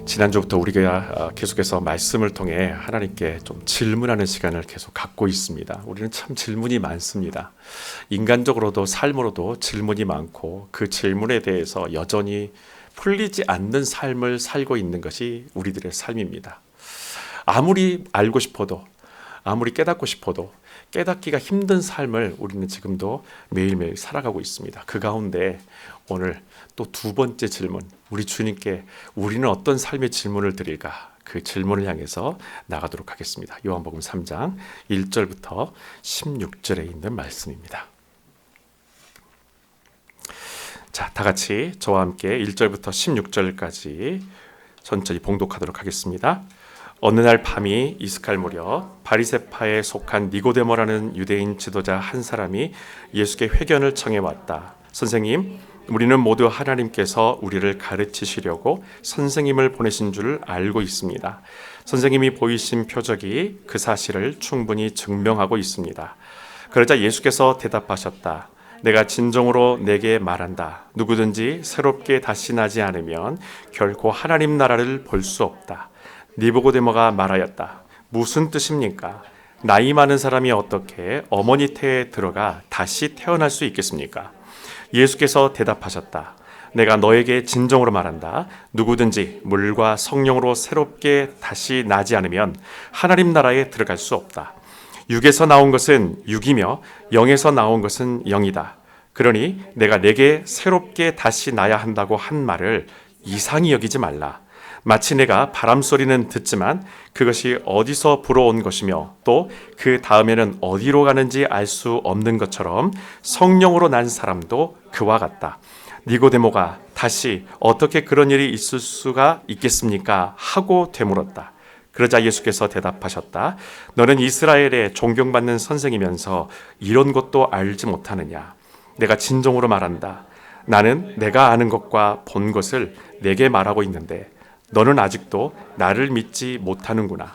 지난주부터 우리가 계속해서 말씀을 통해 하나님께 좀 질문하는 시간을 계속 갖고 있습니다. 우리는 참 질문이 많습니다. 인간적으로도 삶으로도 질문이 많고 그 질문에 대해서 여전히 풀리지 않는 삶을 살고 있는 것이 우리들의 삶입니다. 아무리 알고 싶어도 아무리 깨닫고 싶어도 깨닫기가 힘든 삶을 우리는 지금도 매일매일 살아가고 있습니다. 그 가운데 오늘 또 두 번째 질문, 우리 주님께 우리는 어떤 삶의 질문을 드릴까? 그 질문을 향해서 나가도록 하겠습니다. 요한복음 3장 1절부터 16절에 있는 말씀입니다. 자, 다 같이 저와 함께 1절부터 16절까지 천천히 봉독하도록 하겠습니다. 어느 날 밤이 이슥할 무렵 바리새파에 속한 니고데모라는 유대인 지도자 한 사람이 예수께 회견을 청해 왔다. 선생님, 우리는 모두 하나님께서 우리를 가르치시려고 선생님을 보내신 줄 알고 있습니다. 선생님이 보이신 표적이 그 사실을 충분히 증명하고 있습니다. 그러자 예수께서 대답하셨다. 내가 진정으로 내게 말한다. 누구든지 새롭게 다시 나지 않으면 결코 하나님 나라를 볼 수 없다. 니고데모가 말하였다. 무슨 뜻입니까? 나이 많은 사람이 어떻게 어머니 태에 들어가 다시 태어날 수 있겠습니까? 예수께서 대답하셨다. 내가 너에게 진정으로 말한다. 누구든지 물과 성령으로 새롭게 다시 나지 않으면 하나님 나라에 들어갈 수 없다. 육에서 나온 것은 육이며 영에서 나온 것은 영이다. 그러니 내가 내게 새롭게 다시 나야 한다고 한 말을 이상히 여기지 말라. 마치 내가 바람 소리는 듣지만 그것이 어디서 불어온 것이며 또 그 다음에는 어디로 가는지 알 수 없는 것처럼 성령으로 난 사람도 그와 같다. 니고데모가 다시 어떻게 그런 일이 있을 수가 있겠습니까? 하고 되물었다. 그러자 예수께서 대답하셨다. 너는 이스라엘의 존경받는 선생이면서 이런 것도 알지 못하느냐? 내가 진정으로 말한다. 나는 내가 아는 것과 본 것을 내게 말하고 있는데 너는 아직도 나를 믿지 못하는구나.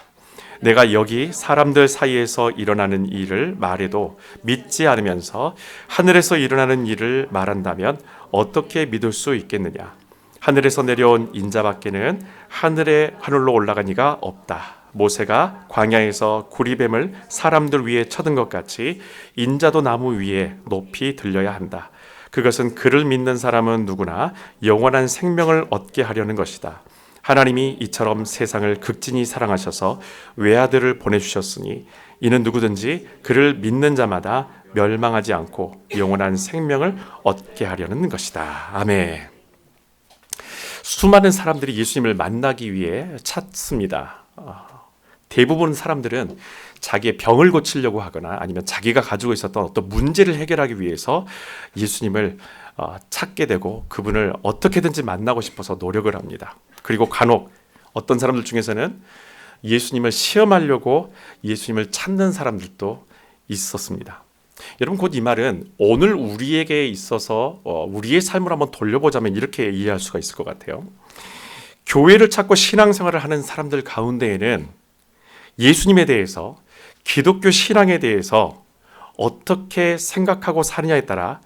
내가 여기 사람들 사이에서 일어나는 일을 말해도 믿지 않으면서 하늘에서 일어나는 일을 말한다면 어떻게 믿을 수 있겠느냐? 하늘에서 내려온 인자밖에는 하늘로 올라간 이가 없다. 모세가 광야에서 구리뱀을 사람들 위에 쳐든 것 같이 인자도 나무 위에 높이 들려야 한다. 그것은 그를 믿는 사람은 누구나 영원한 생명을 얻게 하려는 것이다. 하나님이 이처럼 세상을 극진히 사랑하셔서 외아들을 보내주셨으니 이는 누구든지 그를 믿는 자마다 멸망하지 않고 영원한 생명을 얻게 하려는 것이다. 아멘. 수많은 사람들이 예수님을 만나기 위해 찾습니다. 대부분 사람들은 자기의 병을 고치려고 하거나 아니면 자기가 가지고 있었던 어떤 문제를 해결하기 위해서 예수님을 찾게 되고 그분을 어떻게든지 만나고 싶어서 노력을 합니다. 그리고 간혹 어떤 사람들 중에서는 예수님을 시험하려고 예수님을 찾는 사람들도 있었습니다. 여러분, 곧 이 말은 오늘 우리에게 있어서 우리의 삶을 한번 돌려보자면 이렇게 이해할 수가 있을 것 같아요. 교회를 찾고 신앙생활을 하는 사람들 가운데에는 예수님에 대해서, 기독교 신앙에 대해서 어떻게 생각하고 사느냐에 따라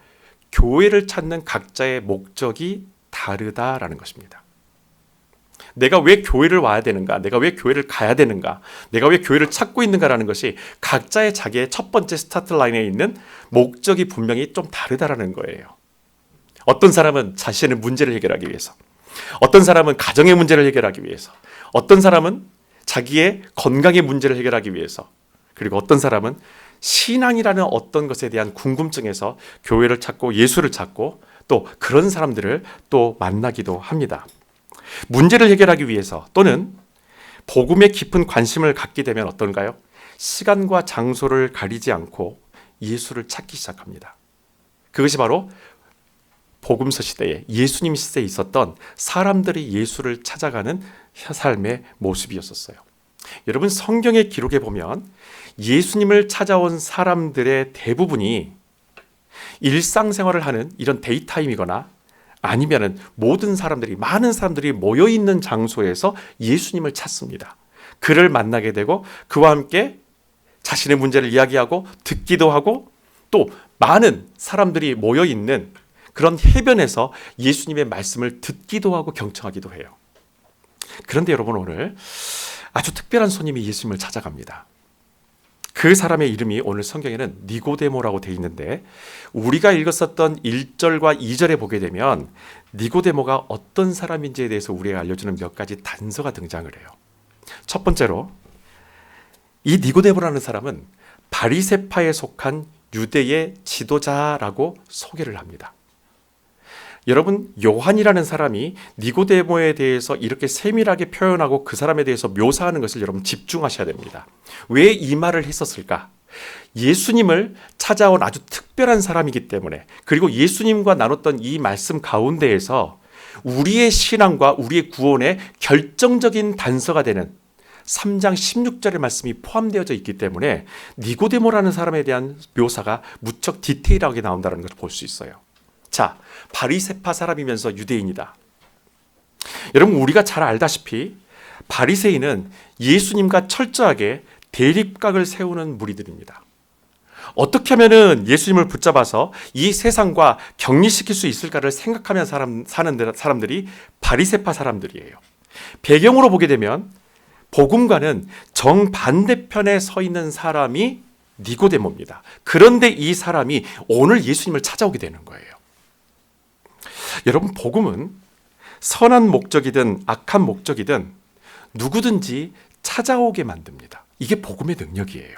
교회를 찾는 각자의 목적이 다르다라는 것입니다. 내가 왜 교회를 와야 되는가? 내가 왜 교회를 가야 되는가? 내가 왜 교회를 찾고 있는가라는 것이 각자의 자기의 첫 번째 스타트 라인에 있는 목적이 분명히 좀 다르다라는 거예요. 어떤 사람은 자신의 문제를 해결하기 위해서, 어떤 사람은 가정의 문제를 해결하기 위해서, 어떤 사람은 자기의 건강의 문제를 해결하기 위해서, 그리고 어떤 사람은 신앙이라는 어떤 것에 대한 궁금증에서 교회를 찾고 예수를 찾고 또 그런 사람들을 또 만나기도 합니다. 문제를 해결하기 위해서 또는 복음에 깊은 관심을 갖게 되면 어떤가요? 시간과 장소를 가리지 않고 예수를 찾기 시작합니다. 그것이 바로 복음서 시대에 예수님 시대에 있었던 사람들이 예수를 찾아가는 삶의 모습이었어요. 여러분, 성경의 기록에 보면 예수님을 찾아온 사람들의 대부분이 일상생활을 하는 이런 데이타임이거나 아니면은 많은 사람들이 모여있는 장소에서 예수님을 찾습니다. 그를 만나게 되고 그와 함께 자신의 문제를 이야기하고 듣기도 하고 또 많은 사람들이 모여있는 그런 해변에서 예수님의 말씀을 듣기도 하고 경청하기도 해요. 그런데 여러분, 오늘 아주 특별한 손님이 예수님을 찾아갑니다. 그 사람의 이름이 오늘 성경에는 니고데모라고 되어 있는데, 우리가 읽었었던 1절과 2절에 보게 되면 니고데모가 어떤 사람인지에 대해서 우리가 알려주는 몇 가지 단서가 등장을 해요. 첫 번째로, 이 니고데모라는 사람은 바리새파에 속한 유대의 지도자라고 소개를 합니다. 여러분, 요한이라는 사람이 니고데모에 대해서 이렇게 세밀하게 표현하고 그 사람에 대해서 묘사하는 것을 여러분 집중하셔야 됩니다. 왜 이 말을 했었을까? 예수님을 찾아온 아주 특별한 사람이기 때문에, 그리고 예수님과 나눴던 이 말씀 가운데에서 우리의 신앙과 우리의 구원의 결정적인 단서가 되는 3장 16절의 말씀이 포함되어져 있기 때문에 니고데모라는 사람에 대한 묘사가 무척 디테일하게 나온다는 것을 볼 수 있어요. 자, 바리새파 사람이면서 유대인이다. 여러분, 우리가 잘 알다시피 바리새인은 예수님과 철저하게 대립각을 세우는 무리들입니다. 어떻게 하면 예수님을 붙잡아서 이 세상과 격리시킬 수 있을까를 생각하며 사는 사람들이 바리새파 사람들이에요. 배경으로 보게 되면 복음과는 정반대편에 서 있는 사람이 니고데모입니다. 그런데 이 사람이 오늘 예수님을 찾아오게 되는 거예요. 여러분, 복음은 선한 목적이든 악한 목적이든 누구든지 찾아오게 만듭니다. 이게 복음의 능력이에요.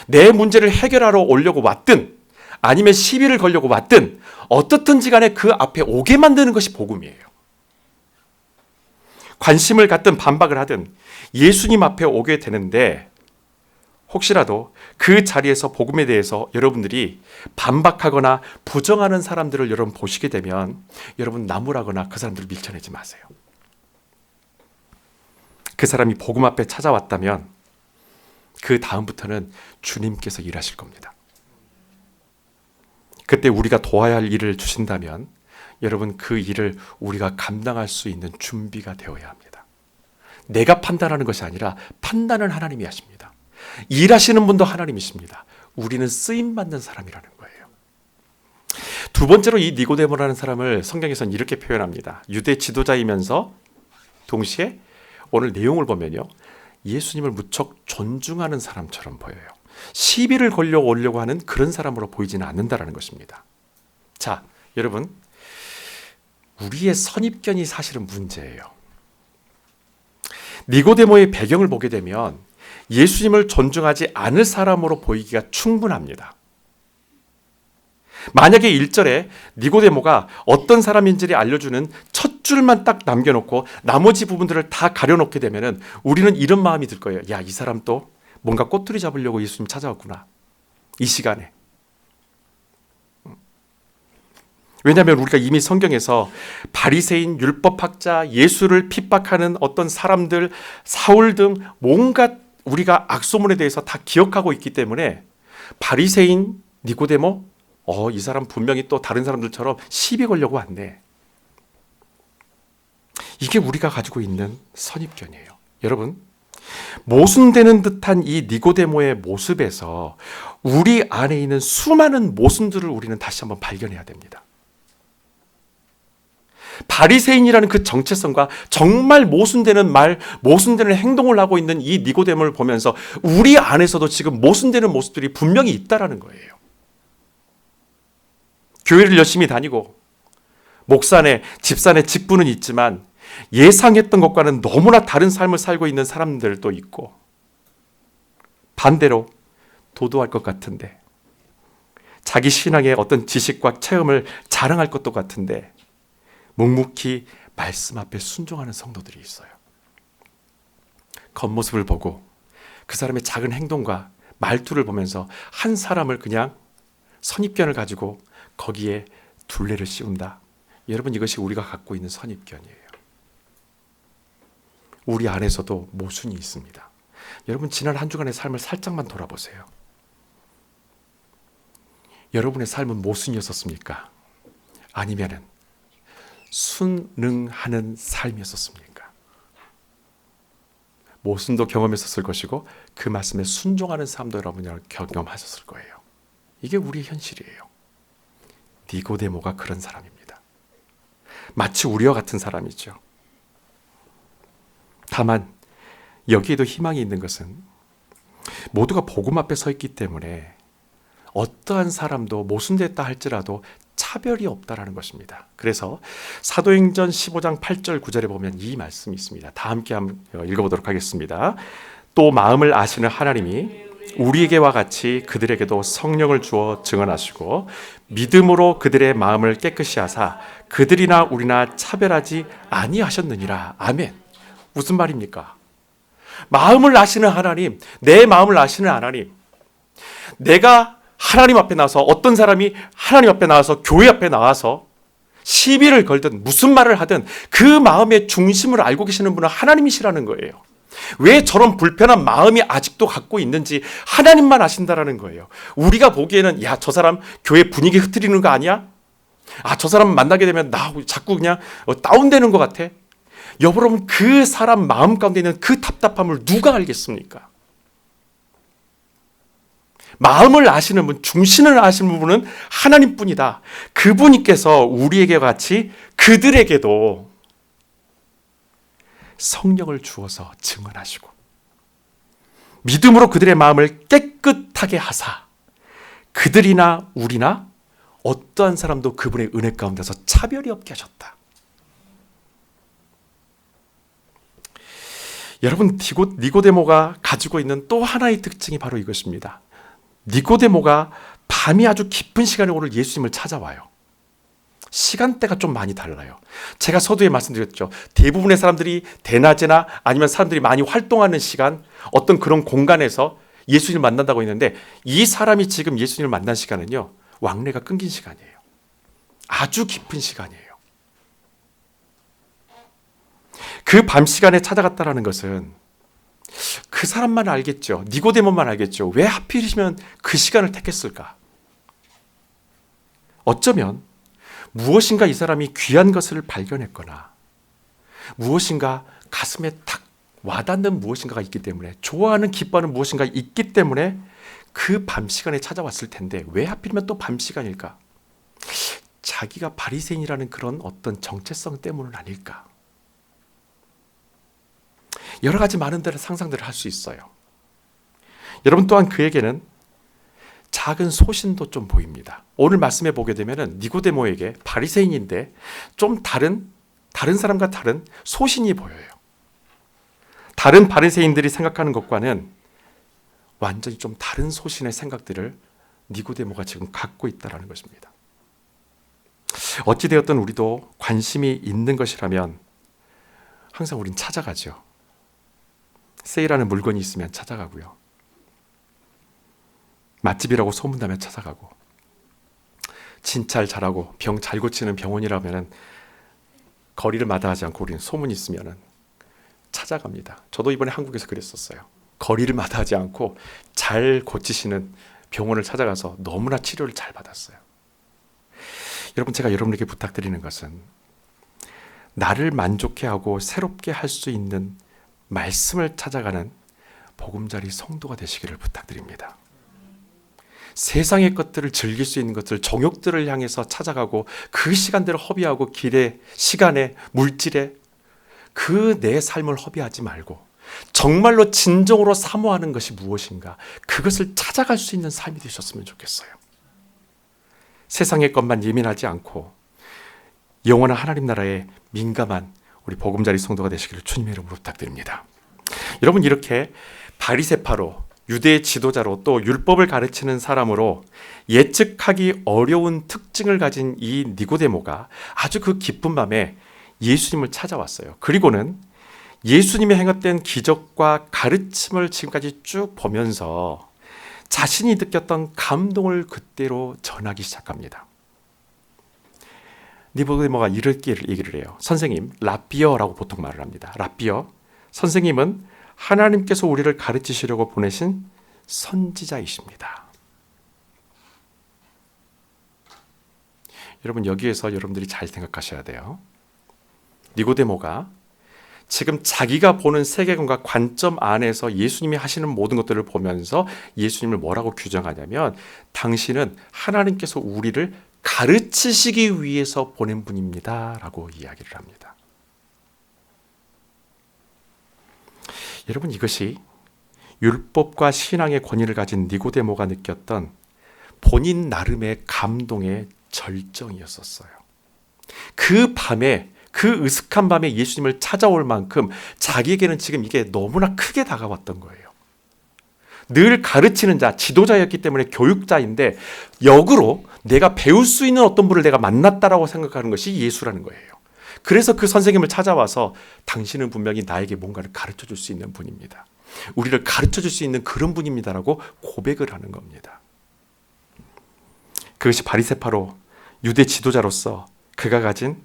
내 문제를 해결하러 오려고 왔든 아니면 시비를 걸려고 왔든 어떻든지 간에 그 앞에 오게 만드는 것이 복음이에요. 관심을 갖든 반박을 하든 예수님 앞에 오게 되는데, 혹시라도 그 자리에서 복음에 대해서 여러분들이 반박하거나 부정하는 사람들을 여러분 보시게 되면 여러분 나무라거나 그 사람들을 밀쳐내지 마세요. 그 사람이 복음 앞에 찾아왔다면 그 다음부터는 주님께서 일하실 겁니다. 그때 우리가 도와야 할 일을 주신다면 여러분, 그 일을 우리가 감당할 수 있는 준비가 되어야 합니다. 내가 판단하는 것이 아니라 판단은 하나님이 하십니다. 일하시는 분도 하나님이십니다. 우리는 쓰임받는 사람이라는 거예요. 두 번째로, 이 니고데모라는 사람을 성경에서는 이렇게 표현합니다. 유대 지도자이면서 동시에 오늘 내용을 보면요, 예수님을 무척 존중하는 사람처럼 보여요. 시비를 걸려오려고 하는 그런 사람으로 보이지는 않는다는 것입니다. 자, 여러분, 우리의 선입견이 사실은 문제예요. 니고데모의 배경을 보게 되면 예수님을 존중하지 않을 사람으로 보이기가 충분합니다. 만약에 1절에 니고데모가 어떤 사람인지를 알려주는 첫 줄만 딱 남겨놓고 나머지 부분들을 다 가려놓게 되면 우리는 이런 마음이 들 거예요. 야, 이 사람 또 뭔가 꼬투리 잡으려고 예수님 찾아왔구나, 이 시간에. 왜냐하면 우리가 이미 성경에서 바리새인, 율법학자, 예수를 핍박하는 어떤 사람들, 사울 등 뭔가 우리가 악소문에 대해서 다 기억하고 있기 때문에 바리새인 니고데모, 이 사람 분명히 또 다른 사람들처럼 시비 걸려고 왔네. 이게 우리가 가지고 있는 선입견이에요. 여러분, 모순되는 듯한 이 니고데모의 모습에서 우리 안에 있는 수많은 모순들을 우리는 다시 한번 발견해야 됩니다. 바리새인이라는 그 정체성과 정말 모순되는 말, 모순되는 행동을 하고 있는 이 니고데모를 보면서 우리 안에서도 지금 모순되는 모습들이 분명히 있다라는 거예요. 교회를 열심히 다니고 목사네, 집사네 직분은 있지만 예상했던 것과는 너무나 다른 삶을 살고 있는 사람들도 있고, 반대로 도도할 것 같은데 자기 신앙의 어떤 지식과 체험을 자랑할 것도 같은데 묵묵히 말씀 앞에 순종하는 성도들이 있어요. 겉모습을 보고 그 사람의 작은 행동과 말투를 보면서 한 사람을 그냥 선입견을 가지고 거기에 둘레를 씌운다. 여러분, 이것이 우리가 갖고 있는 선입견이에요. 우리 안에서도 모순이 있습니다. 여러분, 지난 한 주간의 삶을 살짝만 돌아보세요. 여러분의 삶은 모순이었습니까? 아니면은 순응하는 삶이었습니까? 모순도 경험했었을 것이고 그 말씀에 순종하는 삶도 여러분이 경험하셨을 거예요. 이게 우리의 현실이에요. 니고데모가 그런 사람입니다. 마치 우리와 같은 사람이죠. 다만 여기에도 희망이 있는 것은 모두가 복음 앞에 서 있기 때문에 어떠한 사람도 모순됐다 할지라도 차별이 없다라는 것입니다. 그래서 사도행전 15장 8절 9절에 보면 이 말씀이 있습니다. 다 함께 한번 읽어보도록 하겠습니다. 또 마음을 아시는 하나님이 우리에게와 같이 그들에게도 성령을 주어 증언하시고 믿음으로 그들의 마음을 깨끗이 하사 그들이나 우리나 차별하지 아니하셨느니라. 아멘. 무슨 말입니까? 마음을 아시는 하나님, 내 마음을 아시는 하나님, 내가 하나님 앞에 나와서 어떤 사람이 하나님 앞에 나와서 교회 앞에 나와서 시비를 걸든 무슨 말을 하든 그 마음의 중심을 알고 계시는 분은 하나님이시라는 거예요. 왜 저런 불편한 마음이 아직도 갖고 있는지 하나님만 아신다라는 거예요. 우리가 보기에는 야, 저 사람 교회 분위기 흐트리는 거 아니야? 아, 저 사람 만나게 되면 나 자꾸 그냥 다운되는 것 같아. 여러분, 그 사람 마음 가운데 있는 그 답답함을 누가 알겠습니까? 마음을 아시는 분, 중심을 아시는 분은 하나님뿐이다. 그분께서 우리에게 같이 그들에게도 성령을 주어서 증언하시고 믿음으로 그들의 마음을 깨끗하게 하사 그들이나 우리나 어떠한 사람도 그분의 은혜 가운데서 차별이 없게 하셨다. 여러분, 니고데모가 가지고 있는 또 하나의 특징이 바로 이것입니다. 니고데모가 밤이 아주 깊은 시간에 오늘 예수님을 찾아와요. 시간대가 좀 많이 달라요. 제가 서두에 말씀드렸죠. 대부분의 사람들이 대낮이나 아니면 사람들이 많이 활동하는 시간, 어떤 그런 공간에서 예수님을 만난다고 했는데 이 사람이 지금 예수님을 만난 시간은요, 왕래가 끊긴 시간이에요. 아주 깊은 시간이에요. 그 밤 시간에 찾아갔다라는 것은 그 사람만 알겠죠. 니고데모만 알겠죠. 왜 하필이면 그 시간을 택했을까? 어쩌면 무엇인가 이 사람이 귀한 것을 발견했거나 무엇인가 가슴에 탁 와닿는 무엇인가가 있기 때문에, 좋아하는 기뻐하는 무엇인가 있기 때문에 그 밤 시간에 찾아왔을 텐데 왜 하필이면 또 밤 시간일까? 자기가 바리새인이라는 그런 어떤 정체성 때문은 아닐까? 여러 가지 많은 상상들을 할 수 있어요. 여러분, 또한 그에게는 작은 소신도 좀 보입니다. 오늘 말씀에 보게 되면 니고데모에게 바리새인인데 좀 다른 사람과 다른 소신이 보여요. 다른 바리새인들이 생각하는 것과는 완전히 좀 다른 소신의 생각들을 니고데모가 지금 갖고 있다는 것입니다. 어찌되었든 우리도 관심이 있는 것이라면 항상 우린 찾아가죠. 세일하는 물건이 있으면 찾아가고요. 맛집이라고 소문나면 찾아가고, 진찰 잘하고 병 잘 고치는 병원이라면 거리를 마다하지 않고 우리는 소문이 있으면 찾아갑니다. 저도 이번에 한국에서 그랬었어요. 거리를 마다하지 않고 잘 고치시는 병원을 찾아가서 너무나 치료를 잘 받았어요. 여러분, 제가 여러분에게 부탁드리는 것은 나를 만족해 하고 새롭게 할 수 있는 말씀을 찾아가는 보금자리 성도가 되시기를 부탁드립니다. 세상의 것들을 즐길 수 있는 것들, 정욕들을 향해서 찾아가고 그 시간들을 허비하고 길에, 시간에, 물질에 그 내 삶을 허비하지 말고 정말로 진정으로 사모하는 것이 무엇인가, 그것을 찾아갈 수 있는 삶이 되셨으면 좋겠어요. 세상의 것만 예민하지 않고 영원한 하나님 나라에 민감한 우리 보금자리 성도가 되시기를 주님의 이름으로 부탁드립니다. 여러분, 이렇게 바리새파로, 유대의 지도자로, 또 율법을 가르치는 사람으로 예측하기 어려운 특징을 가진 이 니고데모가 아주 그 깊은 밤에 예수님을 찾아왔어요. 그리고는 예수님의 행했던 기적과 가르침을 지금까지 쭉 보면서 자신이 느꼈던 감동을 그대로 전하기 시작합니다. 니고데모가 이렇게 얘기를 해요. 선생님, 라비어라고 보통 말을 합니다. 라비어, 선생님은 하나님께서 우리를 가르치시려고 보내신 선지자이십니다. 여러분, 여기에서 여러분들이 잘 생각하셔야 돼요. 니고데모가 지금 자기가 보는 세계관과 관점 안에서 예수님이 하시는 모든 것들을 보면서 예수님을 뭐라고 규정하냐면, 당신은 하나님께서 우리를 가르치시기 위해서 보낸 분입니다 라고 이야기를 합니다. 여러분, 이것이 율법과 신앙의 권위를 가진 니고데모가 느꼈던 본인 나름의 감동의 절정이었었어요. 그 밤에, 그 으슥한 밤에 예수님을 찾아올 만큼 자기에게는 지금 이게 너무나 크게 다가왔던 거예요. 늘 가르치는 자, 지도자였기 때문에 교육자인데 역으로 내가 배울 수 있는 어떤 분을 내가 만났다라고 생각하는 것이 예수라는 거예요. 그래서 그 선생님을 찾아와서 당신은 분명히 나에게 뭔가를 가르쳐 줄 수 있는 분입니다. 우리를 가르쳐 줄 수 있는 그런 분입니다라고 고백을 하는 겁니다. 그것이 바리새파로 유대 지도자로서 그가 가진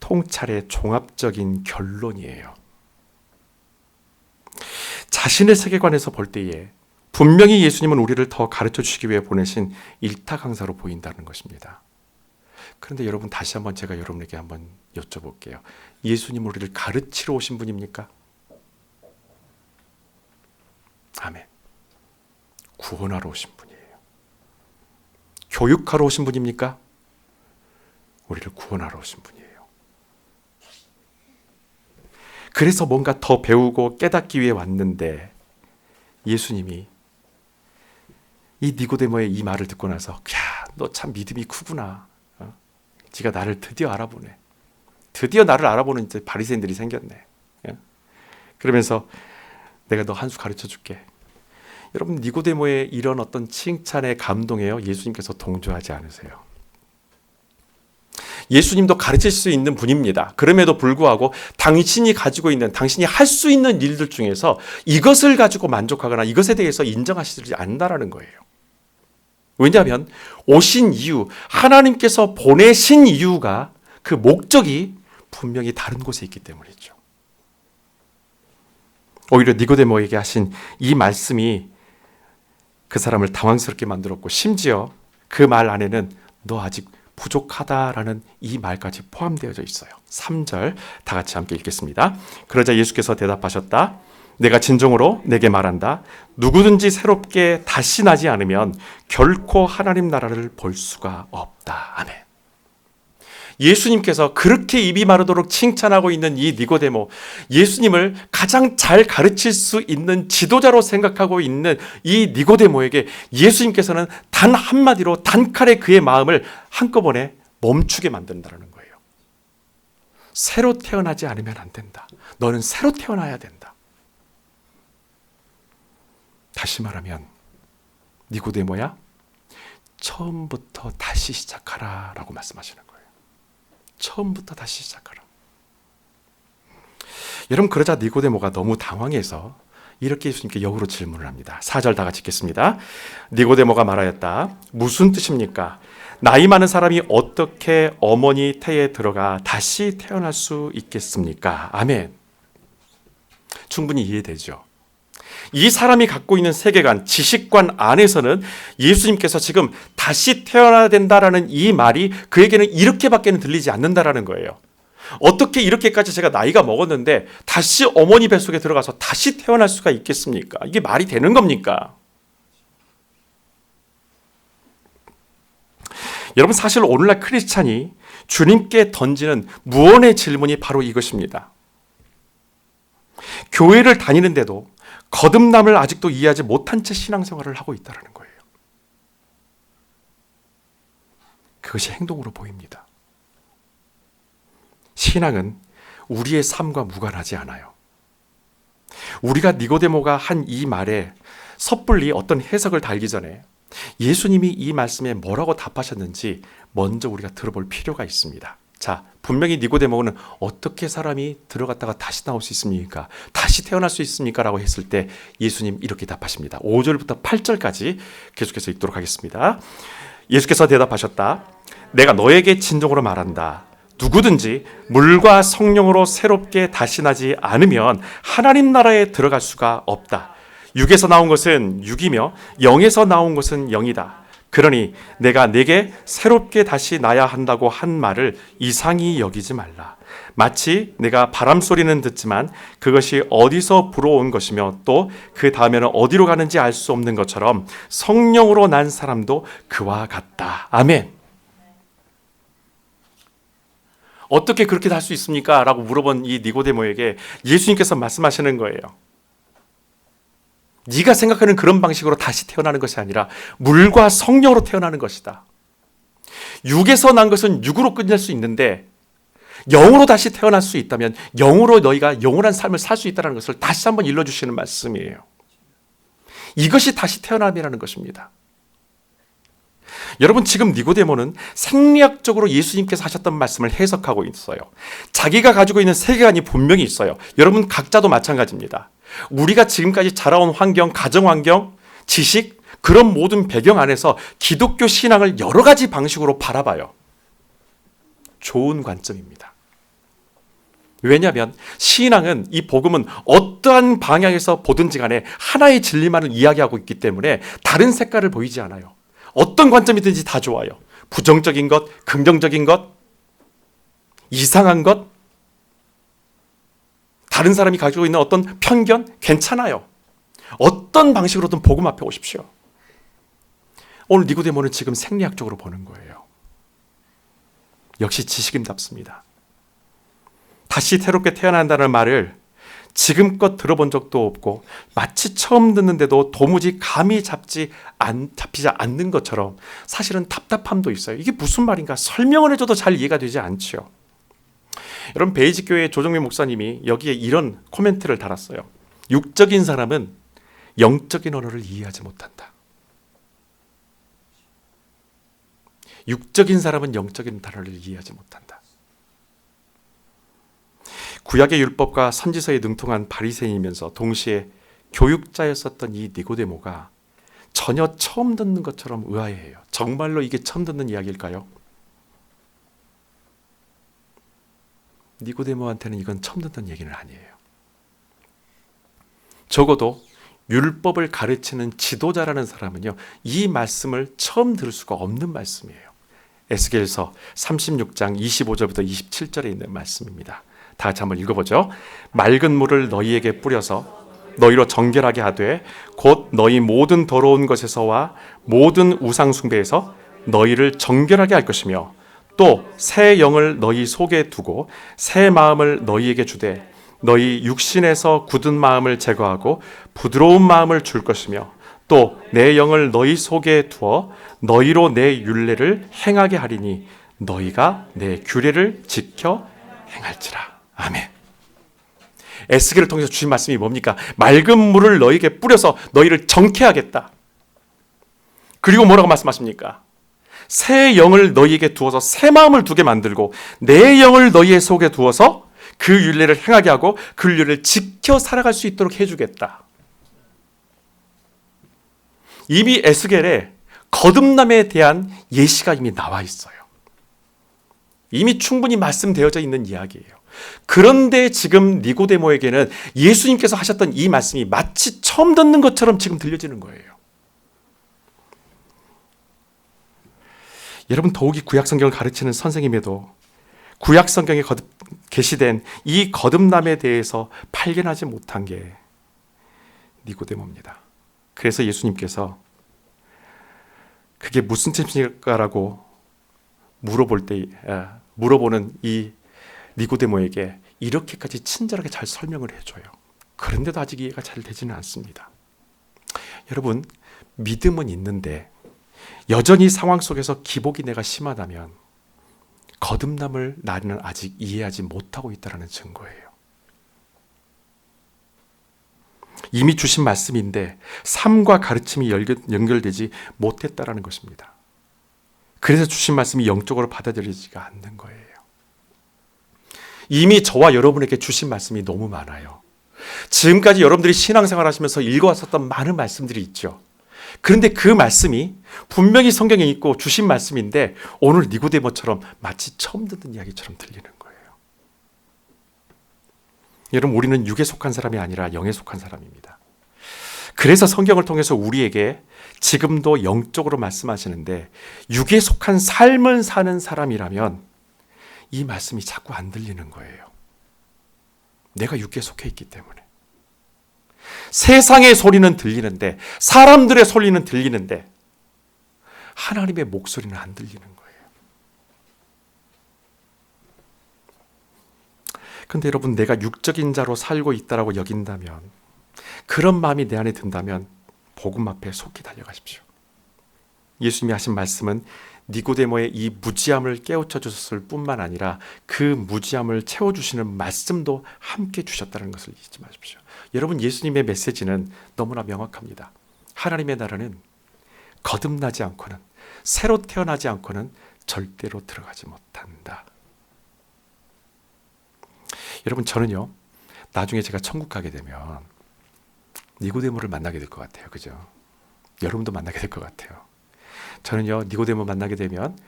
통찰의 종합적인 결론이에요. 자신의 세계관에서 볼 때에 분명히 예수님은 우리를 더 가르쳐 주시기 위해 보내신 일타 강사로 보인다는 것입니다. 그런데 여러분, 다시 한번 제가 여러분에게 한번 여쭤볼게요. 예수님은 우리를 가르치러 오신 분입니까? 아멘. 구원하러 오신 분이에요. 교육하러 오신 분입니까? 우리를 구원하러 오신 분이에요. 그래서 뭔가 더 배우고 깨닫기 위해 왔는데 예수님이 이 니고데모의 이 말을 듣고 나서 야, 너 참 믿음이 크구나. 네가 나를 드디어 알아보네. 드디어 나를 알아보는 이제 바리새인들이 생겼네. 그러면서 내가 너 한 수 가르쳐 줄게. 여러분, 니고데모의 이런 어떤 칭찬에 감동해요. 예수님께서 동조하지 않으세요. 예수님도 가르칠 수 있는 분입니다. 그럼에도 불구하고 당신이 가지고 있는, 당신이 할 수 있는 일들 중에서 이것을 가지고 만족하거나 이것에 대해서 인정하시지 않는다라는 거예요. 왜냐하면 오신 이유, 하나님께서 보내신 이유가, 그 목적이 분명히 다른 곳에 있기 때문이죠. 오히려 니고데모에게 하신 이 말씀이 그 사람을 당황스럽게 만들었고, 심지어 그 말 안에는 너 아직 부족하다라는 이 말까지 포함되어져 있어요. 3절 다 같이 함께 읽겠습니다. 그러자 예수께서 대답하셨다. 내가 진정으로 내게 말한다. 누구든지 새롭게 다시 나지 않으면 결코 하나님 나라를 볼 수가 없다. 아멘. 예수님께서 그렇게 입이 마르도록 칭찬하고 있는 이 니고데모, 예수님을 가장 잘 가르칠 수 있는 지도자로 생각하고 있는 이 니고데모에게 예수님께서는 단 한마디로 단칼에 그의 마음을 한꺼번에 멈추게 만든다는 거예요. 새로 태어나지 않으면 안 된다. 너는 새로 태어나야 된다. 다시 말하면 니고데모야, 처음부터 다시 시작하라 라고 말씀하시는 거예요. 처음부터 다시 시작하라. 여러분, 그러자 니고데모가 너무 당황해서 이렇게 예수님께 역으로 질문을 합니다. 4절 다 같이 읽겠습니다. 니고데모가 말하였다. 무슨 뜻입니까? 나이 많은 사람이 어떻게 어머니 태에 들어가 다시 태어날 수 있겠습니까? 아멘. 충분히 이해되죠. 이 사람이 갖고 있는 세계관, 지식관 안에서는 예수님께서 지금 다시 태어나야 된다라는 이 말이 그에게는 이렇게밖에는 들리지 않는다라는 거예요. 어떻게 이렇게까지 제가 나이가 먹었는데 다시 어머니 뱃속에 들어가서 다시 태어날 수가 있겠습니까? 이게 말이 되는 겁니까? 여러분, 사실 오늘날 크리스찬이 주님께 던지는 무언의 질문이 바로 이것입니다. 교회를 다니는데도 거듭남을 아직도 이해하지 못한 채 신앙생활을 하고 있다는 거예요. 그것이 행동으로 보입니다. 신앙은 우리의 삶과 무관하지 않아요. 우리가 니고데모가 한 이 말에 섣불리 어떤 해석을 달기 전에 예수님이 이 말씀에 뭐라고 답하셨는지 먼저 우리가 들어볼 필요가 있습니다. 자, 분명히 니고데모는 어떻게 사람이 들어갔다가 다시 나올 수 있습니까? 다시 태어날 수 있습니까? 라고 했을 때 예수님 이렇게 답하십니다. 5절부터 8절까지 계속해서 읽도록 하겠습니다. 예수께서 대답하셨다. 내가 너에게 진정으로 말한다. 누구든지 물과 성령으로 새롭게 다시 나지 않으면 하나님 나라에 들어갈 수가 없다. 육에서 나온 것은 육이며 영에서 나온 것은 영이다. 그러니 내가 내게 새롭게 다시 나야 한다고 한 말을 이상히 여기지 말라. 마치 내가 바람 소리는 듣지만 그것이 어디서 불어온 것이며 또 그 다음에는 어디로 가는지 알 수 없는 것처럼 성령으로 난 사람도 그와 같다. 아멘. 어떻게 그렇게 할 수 있습니까? 라고 물어본 이 니고데모에게 예수님께서 말씀하시는 거예요. 네가 생각하는 그런 방식으로 다시 태어나는 것이 아니라 물과 성령으로 태어나는 것이다. 육에서 난 것은 육으로 끝낼 수 있는데 영으로 다시 태어날 수 있다면 영으로 너희가 영원한 삶을 살 수 있다는 것을 다시 한번 일러주시는 말씀이에요. 이것이 다시 태어남이라는 것입니다. 여러분, 지금 니고데모는 생리학적으로 예수님께서 하셨던 말씀을 해석하고 있어요. 자기가 가지고 있는 세계관이 분명히 있어요. 여러분 각자도 마찬가지입니다. 우리가 지금까지 자라온 환경, 가정 환경, 지식, 그런 모든 배경 안에서 기독교 신앙을 여러 가지 방식으로 바라봐요. 좋은 관점입니다. 왜냐하면 신앙은, 이 복음은 어떠한 방향에서 보든지 간에 하나의 진리만을 이야기하고 있기 때문에 다른 색깔을 보이지 않아요. 어떤 관점이든지 다 좋아요. 부정적인 것, 긍정적인 것, 이상한 것, 다른 사람이 가지고 있는 어떤 편견, 괜찮아요. 어떤 방식으로든 복음 앞에 오십시오. 오늘 니고데모는 지금 생리학적으로 보는 거예요. 역시 지식인답습니다. 다시 새롭게 태어난다는 말을 지금껏 들어본 적도 없고 마치 처음 듣는데도 도무지 감이 잡히지 않는 것처럼 사실은 답답함도 있어요. 이게 무슨 말인가 설명을 해줘도 잘 이해가 되지 않지요. 여러분, 베이직교회 조정민 목사님이 여기에 이런 코멘트를 달았어요. 육적인 사람은 영적인 언어를 이해하지 못한다. 육적인 사람은 영적인 단어를 이해하지 못한다. 구약의 율법과 선지서에 능통한 바리새인이면서 동시에 교육자였었던 이 니고데모가 전혀 처음 듣는 것처럼 의아해해요. 정말로 이게 처음 듣는 이야기일까요? 니고데모한테는 이건 처음 듣는 얘기는 아니에요. 적어도 율법을 가르치는 지도자라는 사람은요, 이 말씀을 처음 들을 수가 없는 말씀이에요. 에스겔서 36장 25절부터 27절에 있는 말씀입니다. 다 같이 한번 읽어보죠. 맑은 물을 너희에게 뿌려서 너희로 정결하게 하되 곧 너희 모든 더러운 것에서와 모든 우상 숭배에서 너희를 정결하게 할 것이며 또 새 영을 너희 속에 두고 새 마음을 너희에게 주되 너희 육신에서 굳은 마음을 제거하고 부드러운 마음을 줄 것이며 또 내 영을 너희 속에 두어 너희로 내 율례를 행하게 하리니 너희가 내 규례를 지켜 행할지라. 아멘. 에스겔을 통해서 주신 말씀이 뭡니까? 맑은 물을 너희에게 뿌려서 너희를 정케하겠다. 그리고 뭐라고 말씀하십니까? 새 영을 너희에게 두어서 새 마음을 두게 만들고 내 영을 너희의 속에 두어서 그 율례를 행하게 하고 그 율례를 지켜 살아갈 수 있도록 해주겠다. 이미 에스겔에 거듭남에 대한 예시가 이미 나와 있어요. 이미 충분히 말씀되어져 있는 이야기예요. 그런데 지금 니고데모에게는 예수님께서 하셨던 이 말씀이 마치 처음 듣는 것처럼 지금 들려지는 거예요. 여러분, 더욱이 구약성경을 가르치는 선생님에도 구약성경에 게시된 이 거듭남에 대해서 발견하지 못한 게 니고데모입니다. 그래서 예수님께서 그게 무슨 뜻입니까라고 물어보는 이 니고데모에게 이렇게까지 친절하게 잘 설명을 해줘요. 그런데도 아직 이해가 잘 되지는 않습니다. 여러분, 믿음은 있는데 여전히 상황 속에서 기복이 내가 심하다면 거듭남을 나는 아직 이해하지 못하고 있다는 증거예요. 이미 주신 말씀인데 삶과 가르침이 연결되지 못했다라는 것입니다. 그래서 주신 말씀이 영적으로 받아들여지지가 않는 거예요. 이미 저와 여러분에게 주신 말씀이 너무 많아요. 지금까지 여러분들이 신앙생활 하시면서 읽어왔었던 많은 말씀들이 있죠. 그런데 그 말씀이 분명히 성경에 있고 주신 말씀인데 오늘 니고데모처럼 마치 처음 듣는 이야기처럼 들리는 거예요. 여러분, 우리는 육에 속한 사람이 아니라 영에 속한 사람입니다. 그래서 성경을 통해서 우리에게 지금도 영적으로 말씀하시는데 육에 속한 삶을 사는 사람이라면 이 말씀이 자꾸 안 들리는 거예요. 내가 육에 속해 있기 때문에. 세상의 소리는 들리는데, 사람들의 소리는 들리는데 하나님의 목소리는 안 들리는 거예요. 근데 여러분, 내가 육적인 자로 살고 있다라고 여긴다면, 그런 마음이 내 안에 든다면 복음 앞에 속히 달려가십시오. 예수님이 하신 말씀은 니고데모의 이 무지함을 깨우쳐 주셨을 뿐만 아니라 그 무지함을 채워주시는 말씀도 함께 주셨다는 것을 잊지 마십시오. 여러분, 예수님의 메시지는 너무나 명확합니다. 하나님의 나라는 거듭나지 않고는, 새로 태어나지 않고는 절대로 들어가지 못한다. 여러분, 저는요, 나중에 제가 천국 가게 되면 니고데모를 만나게 될 것 같아요. 그죠? 여러분도 만나게 될 것 같아요. 저는요, 니고데모 만나게 되면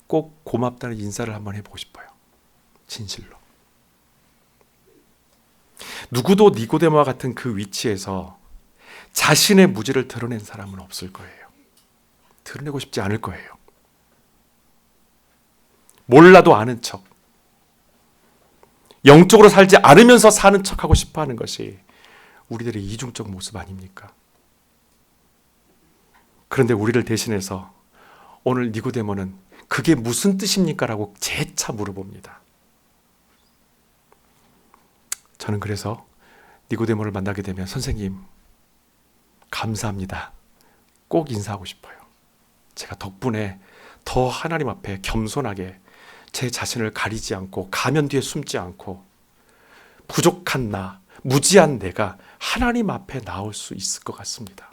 꼭 고맙다는 인사를 한번 해보고 싶어요. 진실로. 누구도 니고데모와 같은 그 위치에서 자신의 무지를 드러낸 사람은 없을 거예요. 드러내고 싶지 않을 거예요. 몰라도 아는 척, 영적으로 살지 않으면서 사는 척하고 싶어하는 것이 우리들의 이중적 모습 아닙니까? 그런데 우리를 대신해서 오늘 니고데모는 그게 무슨 뜻입니까? 라고 재차 물어봅니다. 저는 그래서 니고데모를 만나게 되면 선생님, 감사합니다. 꼭 인사하고 싶어요. 제가 덕분에 더 하나님 앞에 겸손하게 제 자신을 가리지 않고 가면 뒤에 숨지 않고 부족한 나, 무지한 내가 하나님 앞에 나올 수 있을 것 같습니다.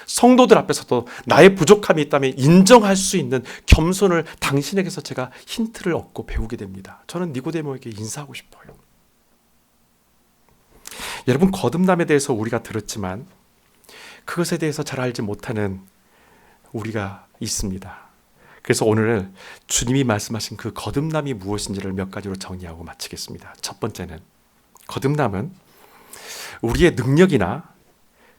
성도들 앞에서도 나의 부족함이 있다면 인정할 수 있는 겸손을 당신에게서 제가 힌트를 얻고 배우게 됩니다. 저는 니고데모에게 인사하고 싶어요. 여러분, 거듭남에 대해서 우리가 들었지만 그것에 대해서 잘 알지 못하는 우리가 있습니다. 그래서 오늘 주님이 말씀하신 그 거듭남이 무엇인지를 몇 가지로 정리하고 마치겠습니다. 첫 번째는, 거듭남은 우리의 능력이나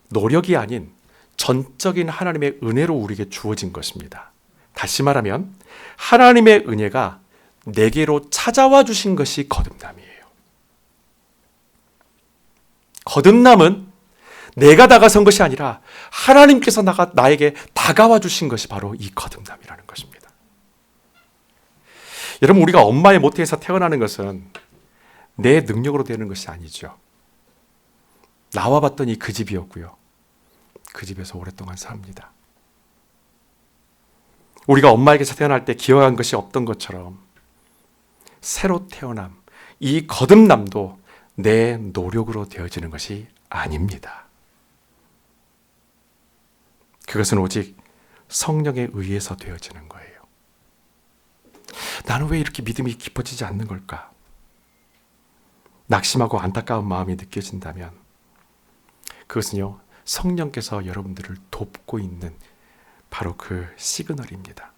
노력이 아닌 전적인 하나님의 은혜로 우리에게 주어진 것입니다. 다시 말하면 하나님의 은혜가 내게로 찾아와 주신 것이 거듭남이에요. 거듭남은 내가 다가선 것이 아니라 하나님께서 나에게 다가와 주신 것이 바로 이 거듭남이라는 것입니다. 여러분, 우리가 엄마의 모태에서 태어나는 것은 내 능력으로 되는 것이 아니죠. 나와봤더니 그 집이었고요. 그 집에서 오랫동안 삽니다. 우리가 엄마에게서 태어날 때 기억한 것이 없던 것처럼 새로 태어남, 이 거듭남도 내 노력으로 되어지는 것이 아닙니다. 그것은 오직 성령에 의해서 되어지는 거예요. 나는 왜 이렇게 믿음이 깊어지지 않는 걸까? 낙심하고 안타까운 마음이 느껴진다면 그것은요, 성령께서 여러분들을 돕고 있는 바로 그 시그널입니다.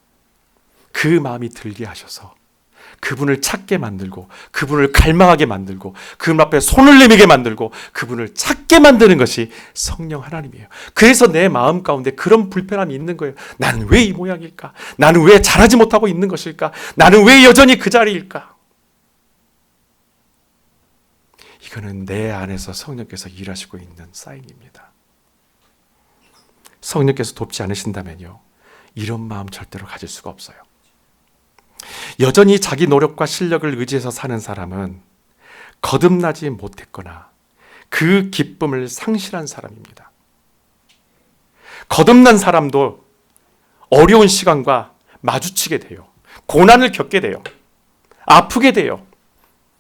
그 마음이 들게 하셔서 그분을 찾게 만들고 그분을 갈망하게 만들고 그분 앞에 손을 내밀게 만들고 그분을 찾게 만드는 것이 성령 하나님이에요. 그래서 내 마음 가운데 그런 불편함이 있는 거예요. 나는 왜 이 모양일까? 나는 왜 잘하지 못하고 있는 것일까? 나는 왜 여전히 그 자리일까? 이거는 내 안에서 성령께서 일하시고 있는 사인입니다. 성령께서 돕지 않으신다면요, 이런 마음 절대로 가질 수가 없어요. 여전히 자기 노력과 실력을 의지해서 사는 사람은 거듭나지 못했거나 그 기쁨을 상실한 사람입니다. 거듭난 사람도 어려운 시간과 마주치게 돼요. 고난을 겪게 돼요. 아프게 돼요.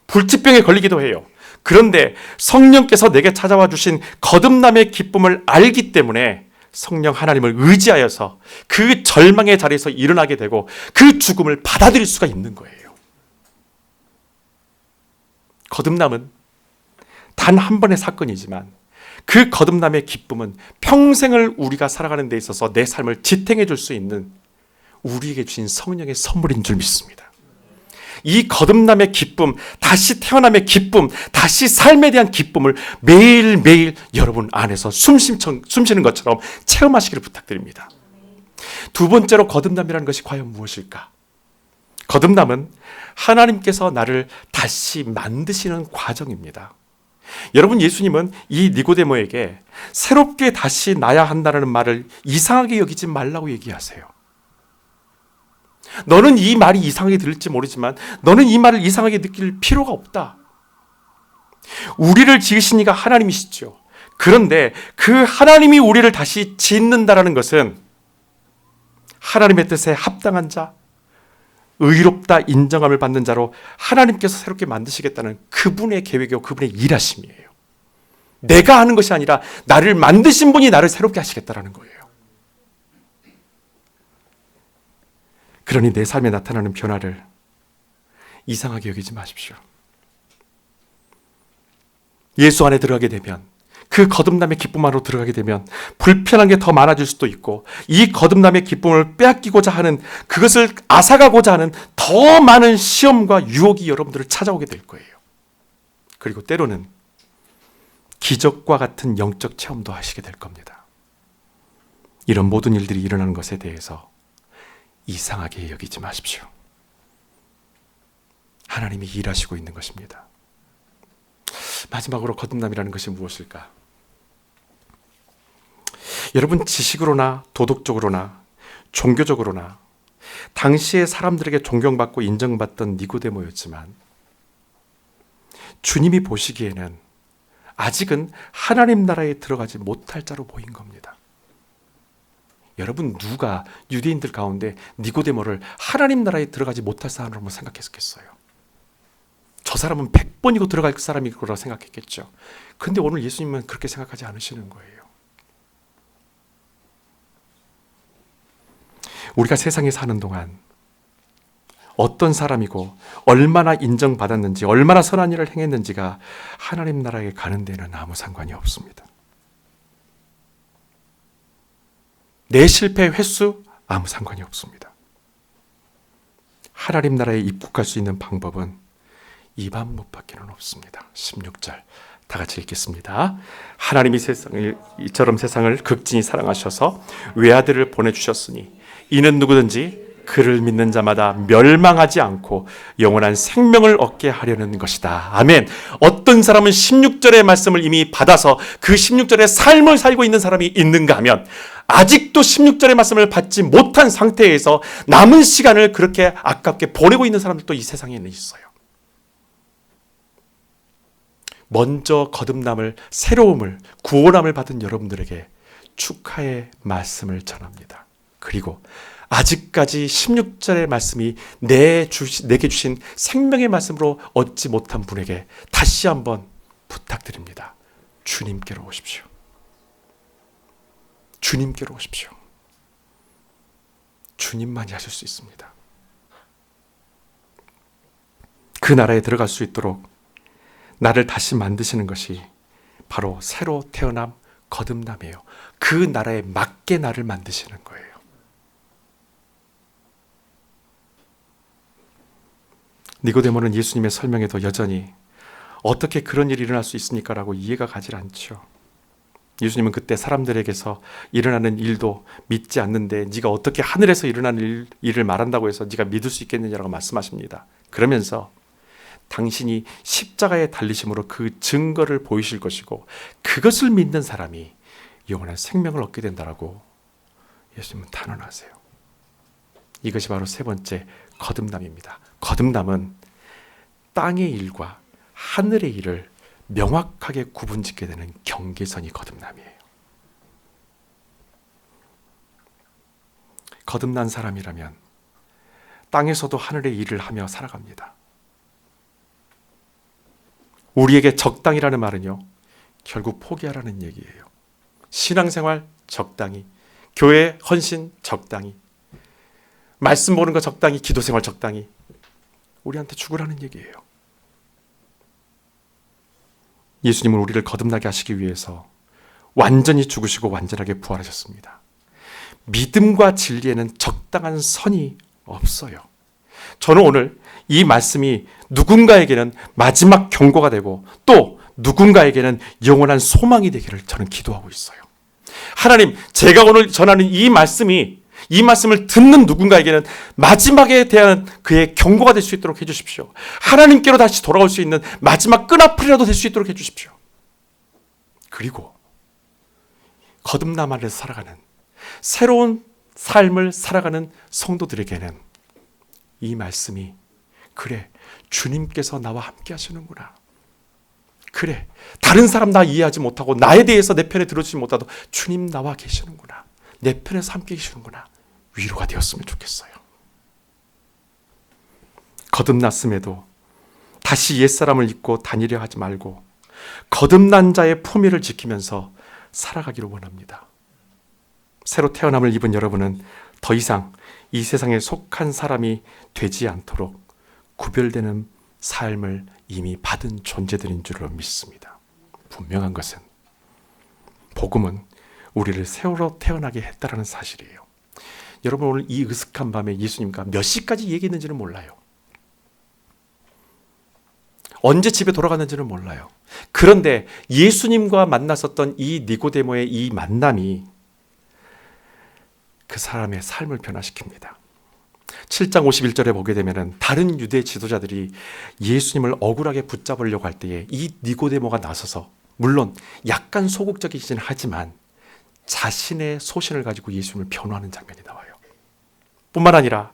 불치병에 걸리기도 해요. 그런데 성령께서 내게 찾아와 주신 거듭남의 기쁨을 알기 때문에 성령 하나님을 의지하여서 그 절망의 자리에서 일어나게 되고 그 죽음을 받아들일 수가 있는 거예요. 거듭남은 단 한 번의 사건이지만 그 거듭남의 기쁨은 평생을 우리가 살아가는 데 있어서 내 삶을 지탱해 줄 수 있는 우리에게 주신 성령의 선물인 줄 믿습니다. 이 거듭남의 기쁨, 다시 태어남의 기쁨, 다시 삶에 대한 기쁨을 매일매일 여러분 안에서 숨쉬는 것처럼 체험하시기를 부탁드립니다. 두 번째로 거듭남이라는 것이 과연 무엇일까? 거듭남은 하나님께서 나를 다시 만드시는 과정입니다. 여러분, 예수님은 이 니고데모에게 새롭게 다시 나야 한다는 말을 이상하게 여기지 말라고 얘기하세요. 너는 이 말이 이상하게 들릴지 모르지만 너는 이 말을 이상하게 느낄 필요가 없다. 우리를 지으신 이가 하나님이시죠. 그런데 그 하나님이 우리를 다시 짓는다라는 것은 하나님의 뜻에 합당한 자, 의롭다 인정함을 받는 자로 하나님께서 새롭게 만드시겠다는 그분의 계획이고 그분의 일하심이에요. 내가 하는 것이 아니라 나를 만드신 분이 나를 새롭게 하시겠다라는 거예요. 그러니 내 삶에 나타나는 변화를 이상하게 여기지 마십시오. 예수 안에 들어가게 되면, 그 거듭남의 기쁨 안으로 들어가게 되면 불편한 게 더 많아질 수도 있고, 이 거듭남의 기쁨을 빼앗기고자 하는, 그것을 앗아가고자 하는 더 많은 시험과 유혹이 여러분들을 찾아오게 될 거예요. 그리고 때로는 기적과 같은 영적 체험도 하시게 될 겁니다. 이런 모든 일들이 일어나는 것에 대해서 이상하게 여기지 마십시오. 하나님이 일하시고 있는 것입니다. 마지막으로 거듭남이라는 것이 무엇일까? 여러분, 지식으로나 도덕적으로나 종교적으로나 당시의 사람들에게 존경받고 인정받던 니고데모였지만, 주님이 보시기에는 아직은 하나님 나라에 들어가지 못할 자로 보인 겁니다. 여러분, 누가 유대인들 가운데 니고데모를 하나님 나라에 들어가지 못할 사람으로 생각했겠어요? 저 사람은 100번이고 들어갈 사람일 거라고 생각했겠죠. 그런데 오늘 예수님은 그렇게 생각하지 않으시는 거예요. 우리가 세상에 사는 동안 어떤 사람이고 얼마나 인정받았는지, 얼마나 선한 일을 행했는지가 하나님 나라에 가는 데는 아무 상관이 없습니다. 내 실패 횟수 아무 상관이 없습니다. 하나님 나라에 입국할 수 있는 방법은 이 방법밖에는 없습니다. 16절 다 같이 읽겠습니다. 하나님이 이처럼 세상을 극진히 사랑하셔서 외아들을 보내주셨으니 이는 누구든지 그를 믿는 자마다 멸망하지 않고 영원한 생명을 얻게 하려는 것이다. 아멘. 어떤 사람은 16절의 말씀을 이미 받아서 그 16절의 삶을 살고 있는 사람이 있는가 하면, 아직도 16절의 말씀을 받지 못한 상태에서 남은 시간을 그렇게 아깝게 보내고 있는 사람들도 이 세상에는 있어요. 먼저 거듭남을, 새로움을, 구원함을 받은 여러분들에게 축하의 말씀을 전합니다. 그리고 아직까지 16절의 말씀이 내게 주신 생명의 말씀으로 얻지 못한 분에게 다시 한번 부탁드립니다. 주님께로 오십시오. 주님께로 오십시오. 주님만이 하실 수 있습니다. 그 나라에 들어갈 수 있도록 나를 다시 만드시는 것이 바로 새로 태어남 거듭남이에요. 그 나라에 맞게 나를 만드시는 거예요. 니고데모는 예수님의 설명에도 여전히 어떻게 그런 일이 일어날 수 있습니까? 라고 이해가 가질 않죠. 예수님은 그때 사람들에게서 일어나는 일도 믿지 않는데 네가 어떻게 하늘에서 일어나는 일을 말한다고 해서 네가 믿을 수 있겠느냐라고 말씀하십니다. 그러면서 당신이 십자가에 달리심으로 그 증거를 보이실 것이고 그것을 믿는 사람이 영원한 생명을 얻게 된다라고 예수님은 단언하세요. 이것이 바로 세 번째 거듭남입니다. 거듭남은 땅의 일과 하늘의 일을 명확하게 구분짓게 되는 경계선이 거듭남이에요. 거듭난 사람이라면 땅에서도 하늘의 일을 하며 살아갑니다. 우리에게 적당이라는 말은요, 결국 포기하라는 얘기예요. 신앙생활 적당히, 교회 헌신 적당히, 말씀 보는 거 적당히, 기도생활 적당히, 우리한테 죽으라는 얘기예요. 예수님은 우리를 거듭나게 하시기 위해서 완전히 죽으시고 완전하게 부활하셨습니다. 믿음과 진리에는 적당한 선이 없어요. 저는 오늘 이 말씀이 누군가에게는 마지막 경고가 되고 또 누군가에게는 영원한 소망이 되기를 저는 기도하고 있어요. 하나님, 제가 오늘 전하는 이 말씀을 듣는 누군가에게는 마지막에 대한 그의 경고가 될 수 있도록 해주십시오. 하나님께로 다시 돌아올 수 있는 마지막 끈앞이라도 될 수 있도록 해주십시오. 그리고 거듭남 안에서 살아가는 새로운 삶을 살아가는 성도들에게는 이 말씀이, 그래, 주님께서 나와 함께 하시는구나, 그 그래, 다른 사람 나 이해하지 못하고 나에 대해서 내 편에 들어주지 못하도 주님 나와 계시는구나, 내 편에서 함께 계시는구나, 위로가 되었으면 좋겠어요. 거듭났음에도 다시 옛사람을 잊고 다니려 하지 말고 거듭난 자의 품위를 지키면서 살아가기를 원합니다. 새로 태어남을 입은 여러분은 더 이상 이 세상에 속한 사람이 되지 않도록 구별되는 삶을 이미 받은 존재들인 줄로 믿습니다. 분명한 것은 복음은 우리를 새로 태어나게 했다라는 사실이에요. 여러분, 오늘 이 으슥한 밤에 예수님과 몇 시까지 얘기했는지는 몰라요. 언제 집에 돌아갔는지는 몰라요. 그런데 예수님과 만났었던 이 니고데모의 이 만남이 그 사람의 삶을 변화시킵니다. 7장 51절에 보게 되면 다른 유대 지도자들이 예수님을 억울하게 붙잡으려고 할 때에 이 니고데모가 나서서, 물론 약간 소극적이긴 하지만 자신의 소신을 가지고 예수님을 변호하는 장면이 나와요. 뿐만 아니라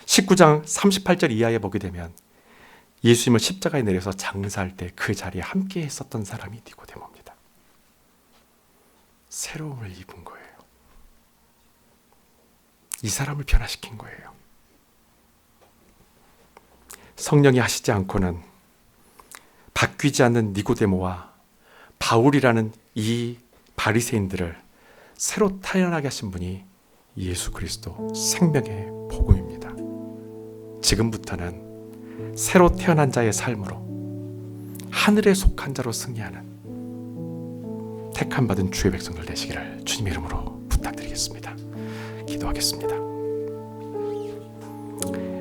19장 38절 이하에 보게 되면 예수님을 십자가에 내려서 장사할 때 그 자리에 함께 했었던 사람이 니고데모입니다. 새로움을 입은 거예요. 이 사람을 변화시킨 거예요. 성령이 하시지 않고는 바뀌지 않는 니고데모와 바울이라는 이 바리새인들을 새로 태어나게 하신 분이 예수 그리스도 생명의 복음입니다. 지금부터는 새로 태어난 자의 삶으로 하늘에 속한 자로 승리하는 택함 받은 주의 백성들 되시기를 주님의 이름으로 부탁드리겠습니다. 기도하겠습니다.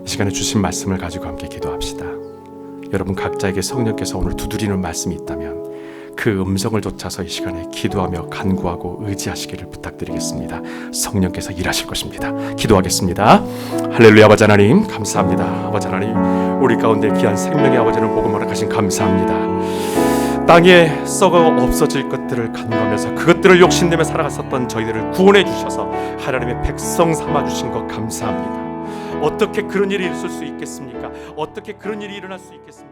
이 시간에 주신 말씀을 가지고 함께 기도합시다. 여러분 각자에게 성령께서 오늘 두드리는 말씀이 있다면 그 음성을 좇아서 이 시간에 기도하며 간구하고 의지하시기를 부탁드리겠습니다. 성령께서 일하실 것입니다. 기도하겠습니다. 할렐루야. 아버지 하나님 감사합니다. 아버지 하나님, 우리 가운데 귀한 생명의 아버지는 복음 허락하신 감사합니다. 땅에 썩어 없어질 것들을 간구하면서 그것들을 욕심내며 살아갔었던 저희들을 구원해 주셔서 하나님의 백성 삼아 주신 것 감사합니다. 어떻게 그런 일이 있을 수 있겠습니까? 어떻게 그런 일이 일어날 수 있겠습니까?